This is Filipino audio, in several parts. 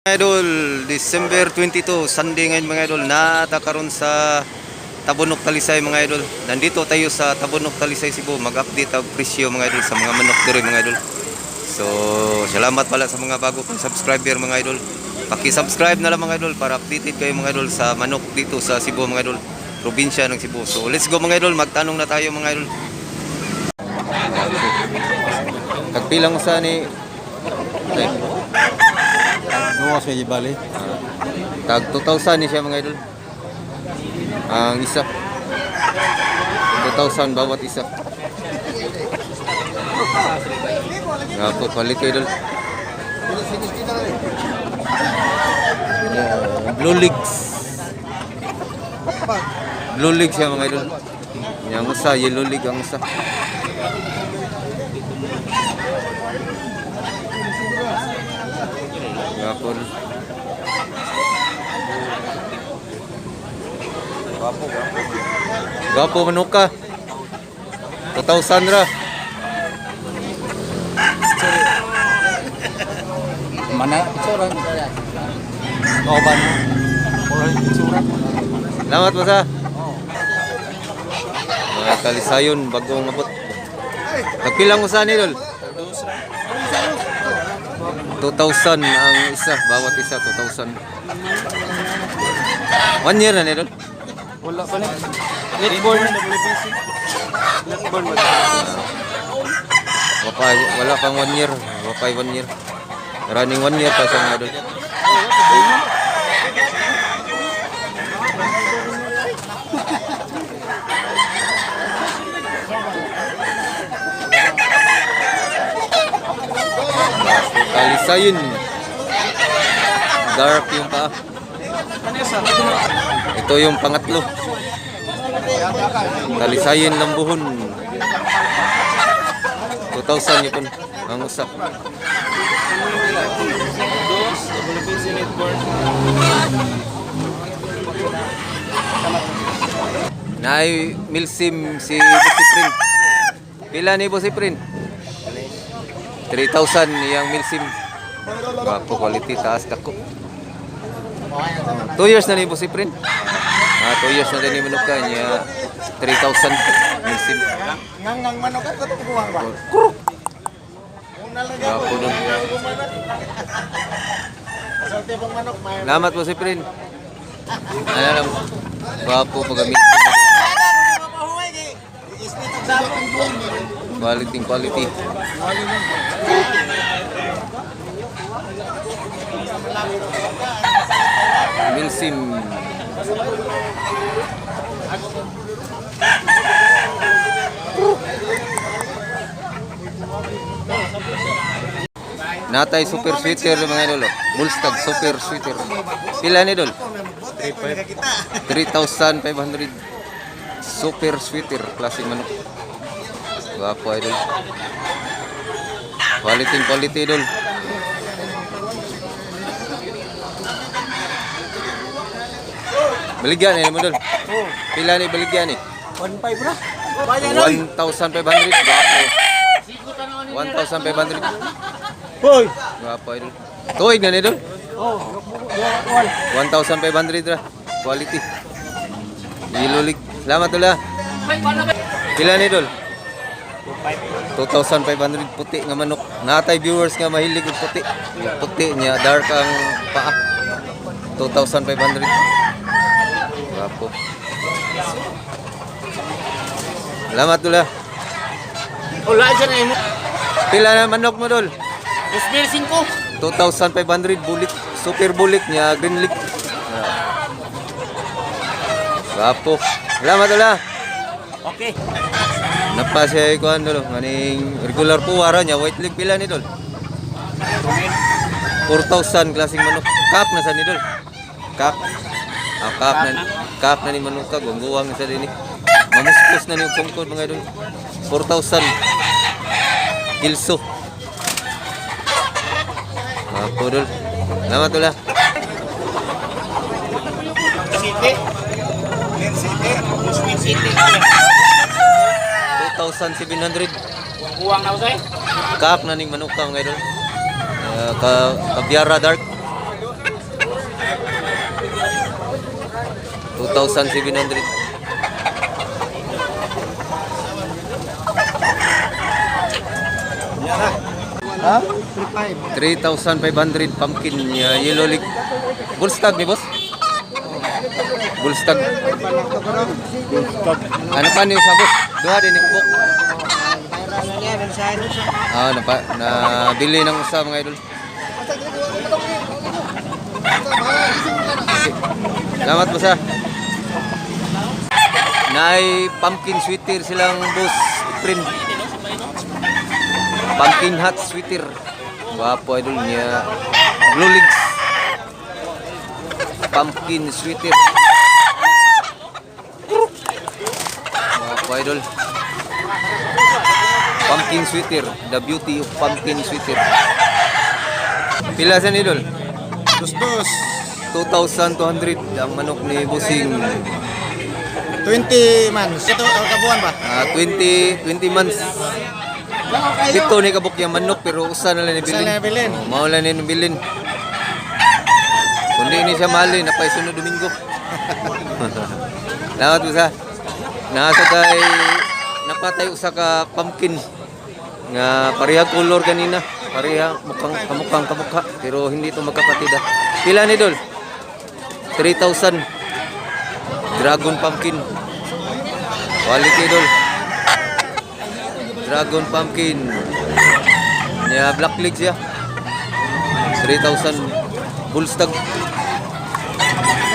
Idol, December 22, Sunday ngayon mga idol, natakaroon sa Tabunok Talisay mga idol. Nandito tayo sa Tabunok Talisay, Cebu, mag-update ang presyo mga idol sa mga manok dito mga idol. So, salamat pala sa mga bago pang subscriber mga idol. Paki-subscribe na lang mga idol para updated kayo mga idol sa manok dito sa Cebu mga idol, probinsya ng Cebu. So, let's go mga idol, magtanong na tayo mga idol. Tagpilang sa ni Nuwas kay Bali. tag 2,000 ni siya mga idol. Ang isa 2,000 bawat isa. Nga po palit idol. Blue legs. Blue legs siya mga idol. Yang isa yellow leg ang isa. Gapon. Gapo manok ka. 2,000 ra. Mana itsura? Kauban. Orang itsura. Salamat po sa. Mga Talisayon bagong abot. Tagpilang mo sa idol. 2,000 ang isa, bawat isa 2,000. 1 year na idol. Wala pa ni. Netborn WBC. Netborn Wala pang 1 year. Wapay 1 year. Running 1 year pa sa idol. Talisayon. Dark yung paa. Ito yung pangatlo. Talisayon lambuhon. 2,000 yun ang usap. Nay milsim si Bossy Print. Pila ni Bossy Print? 3,000 yang milsim. Bapo quality taas dako. 2 years na ni Bossy Print. 2 years na din ni manuka niya 3,000 milsim. Ngangang manok ka tubuhan ba? Bapo dun. Salamat Bossy Print. Ano lang. Bapo pagamit. Quality. Milsim. Natay super sweater mga idol. Bullstag super sweater. Pila ni idol? 3,500. Super sweater klase manok. Gwapo idol. Quality idol. Baligyan ni mo idol. Pila ni baligyan ni? 1.5 ra. 1,500. Gwapo. 1,500. Hoy. Gwapo idol. Tuig na ni idol. Oh, 1,500 ra. Quality. Ilulig. Salamat tula. Pila ni idol? 2,500 puti nga manok. Natay viewers nga mahilig og puti. Yung puti niya dark ang paa. 2,500. Gwapo. Salamat tula. wala dyan na imo. Pila na manok mo dol? 2,500. 2,500 bulik. Super bulik niya green leg. Gwapo. Salamat tula. Okay. Napa siya ikuan dolo, maning regular po wara niya, white leg pila ni dol? 4,000 klaseng manok. Kap na sa ni dol. Kap. Kap na ni manok ka, gungguwang sa din ni. Mamuspos na ni pungkod mga idol. 4,000. Kilso. Ako dol. Salamat tula. City. City. 2,700. Buwang na usay. Kap na ning manok ka mga idol. Kabyara dark. 2,700. Ha? 3,500 pumpkin yellow leaf. Bullstag ni boss? Bullstag. Ano pa niyo sa boss? Duha din ni kubok. Nabili ng usa mga idol. Salamat boss ha. Naay pumpkin sweater silang boss. Print. Pumpkin hat sweater. Wapo idol niya. Blue legs. Pumpkin sweater. Wapo idol. Pumpkin sweater. The beauty of pumpkin sweater. Pila sa idol? Dos. 2,200 ang manok ni Busing. 20 man. Ito, kabuan ba? 20 months. Dito ni kabuk yung manok pero usa na lang ni bilin. Usa na bilin. Mao lang ni bilin. Kundi ni siya mali na pay sunod Domingo. Lahat usa. Nasa kay napatay usa ka pumpkin nga pareha color kanina. Pareha mukhang kamukha pero hindi to magkapatid. Pila ni dol? 3,000. Dragon pumpkin. Quality dol. Dragon pumpkin. Nya black legs ya. 3,000 bullstag.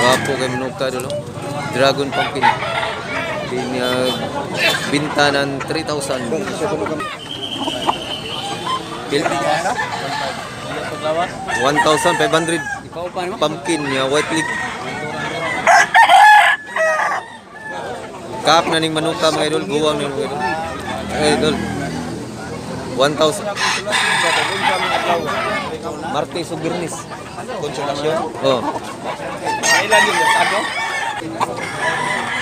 Wapo kay minuka dolo. Dragon pumpkin. Pinya binta ng 3,000. Pil 1,500 pumpkin nya white leg. Kap na ning manuka mga idol, guwang ning mga idol. Idol. 1,000. Martes o Birnis. Konsolasyon. Oh. Kailan yung merkado?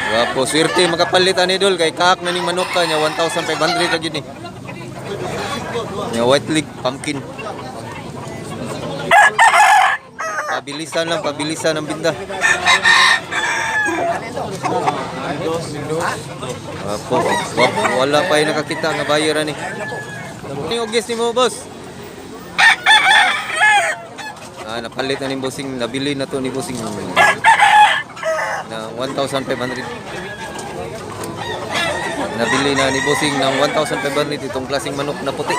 Wapo, swerte makapalit ani idol kay kak na ning manuka nya 1,500 ra gyud ni. Nya white leg pumpkin. Pabilisan ang binda. Wapo, wala pa yung nakakita nga buyer ani. Ano yung guess ni mo, boss? Napalit na ni Bossing, nabili na to ni Bossing na 1,500. Nabili na ni Bossing ng 1,500 itong klaseng manok na puti.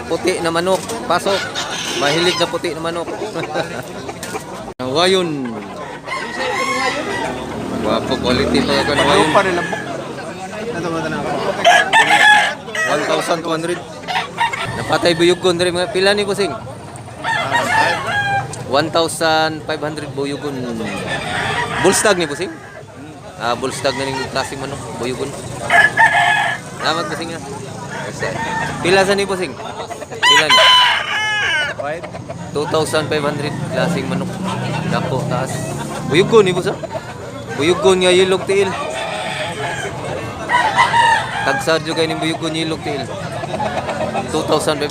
Puti na manok, pasok. Mahilig na puti na manok. Wayon. Wapo, quality pa kan wayon. 1,200. Napatay buyugon diri mga pila ni Bossing? 1,500 buyugon. Bullstag ni Bossing? Bullstag na ning klaseng manok, buyugon. Salamat Bossing ha. Pila sa ni Bossing? Pila ni? 2,500 klaseng manok. Dako taas. Buyugon ni Boss ha? Buyugon nga yellow tail. Tagsar juga ni buyugon yellow tail. 2,500.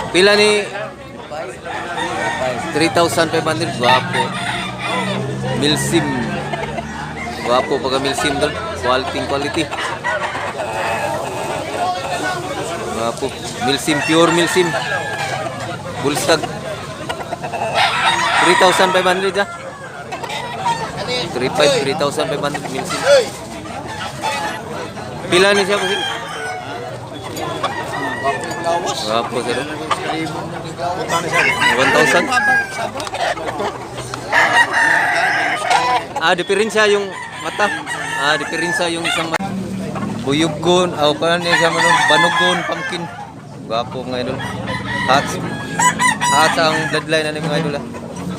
Pila ni 3,500. Guwapo. Milsim. Guwapo pagka milsim doon. Quality. Guwapo. Milsim, pure milsim. Bullstag. 3,500 ha. 3,500 milsim. Pila ni siya Bossing? Wapo sir. 1,000. Diferensya yung mata. Diferensya yung isang mata. Buyugon, paano niya siya banugon, pumpkin. Wapo mga idol. Hats ang bloodline na mga idol.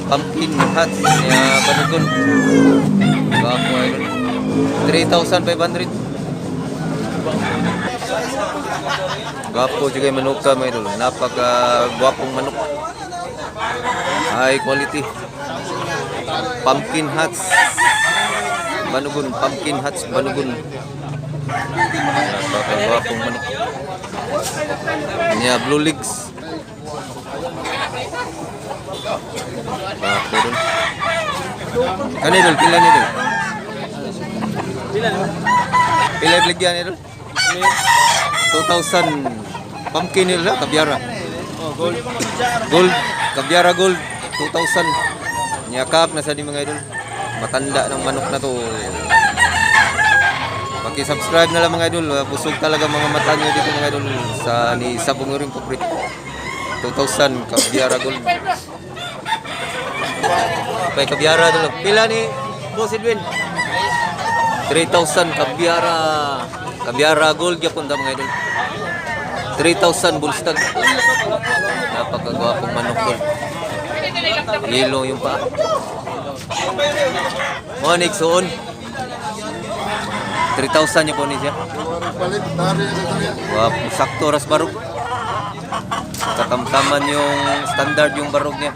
Pumpkin hats niya banugon. Wapo idol. 3,500. Gwapo juga yung manok ka mga idol. Napaka gwapong manok. High quality. Pumpkin hats. Banugon. Pumpkin hats. Banugon. Napaka gwapong manok. Niya blue legs. Gwapo dun. Ano idol? Pila ni idol? Pila bligyan idol? 2,000 pumpkin idol ha? Kabyara. Gold. Gold. Kabyara gold. 2,000. Nyakap na sa di mga idol. Matanda ng manok na to. Paki-subscribe na lang mga idol. Busog talaga mga mata nyo dito mga idol. Sa ni Sabong rin Kuprit. 2,000 Kabyara gold. Okay, Kabyara dulu. Pila ni Boss Edwin? 3,000 Kabyara. Kabyara gold yapon ta mga idol. 3,000 bullstag. Napakagwapong manok gold. Yellow yung paa. Monik suon. 3,000 niya po ni siya. Wap, sakto ras barog. Katamtaman yung standard yung barog niya.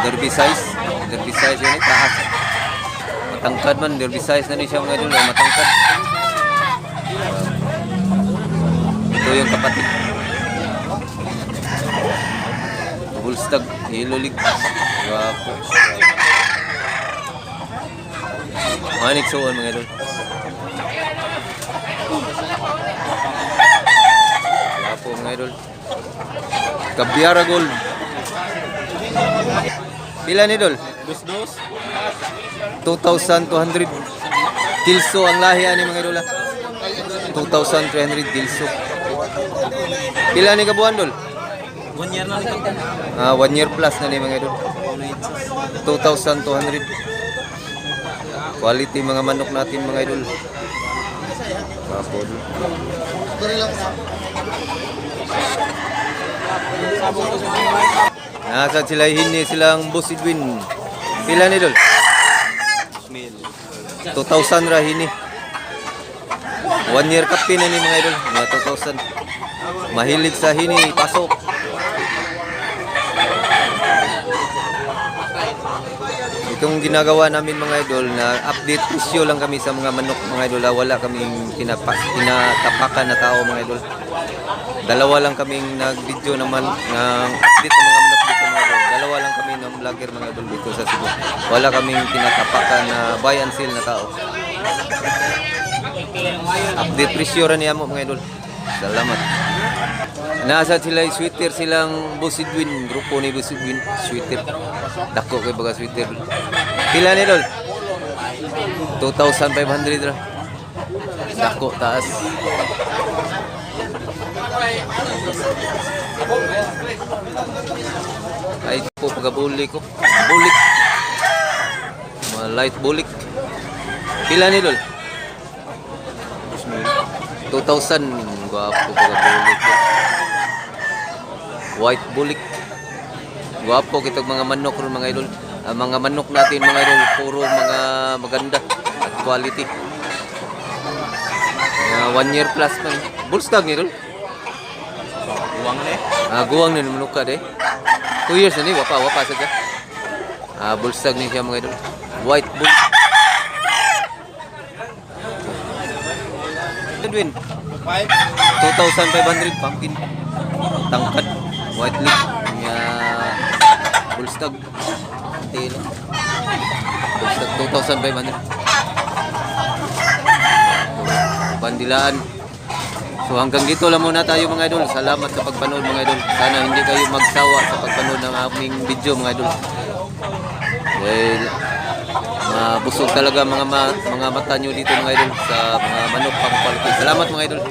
Derby size. Derby size yun taas. Matangkad man. Derby size na rin siya mga idol. Matangkad. Ito yung kapatid. Bullstag. Yellow league. Wapo. Manik suon mga idol. Wapo mga idol. Kabyara gold. Pila ni idol? Dos. 2,200 Tilso ang lahi ani mga idol. 2,300 Tilso. Pila ni kabuan dol? 1 year na ito. 1 year plus na ni mga idol. 2,200. Quality mga manok natin mga idol. Kapod. Nasa sila hini silang Boss Edwin. Pila ni idol? 2,000 ra hini. 1 year kapin na ni mga idol. Mga 2,000. Mahilig sa hini, pasok. Itong ginagawa namin mga idol na update presyo lang kami sa mga manok mga idol. Wala kaming tinatapakan na tao mga idol. Dalawa lang kaming nag-video naman ng update ng mga manok dito mga idol. Dalawa lang kami ng vlogger mga idol dito sa Cebu. Wala kaming tinatapakan na buy and sell na tao. Update presyo rin niya mo mga idol. Salamat. Nasa sila sweater silang Boss Edwin, grupo ni Boss Edwin, sweater. Dako kay baga sweater. Pila ni dol? 2,500 ra. Dako taas. Ay po pagabulik ko. Bulik. Mga light bulik. Pila ni dol? 2,000. Gwapo pagabulik ko. White bulik. Guwapo kitag mga manok ron mga idol. Ang mga manok natin mga idol puro mga maganda at quality. 1 year plus man. Bullstag ni idol. Uwang na Guwang ni manok ka de. 2 years na ni wapa sadya. Bullstag ni siya mga idol. White bull. Edwin. 2,500 pumpkin. Tangkad. White leaf. Bullstag. Tail. Bullstag 2,500. Bandilaan. So hanggang dito lang muna tayo mga idol. Salamat sa pagpanood mga idol. Sana hindi kayo magsawa sa pagpanood ng aming video mga idol. Dahil busog talaga mga mata nyo dito mga idol sa mga manok pang quality. Salamat mga idol.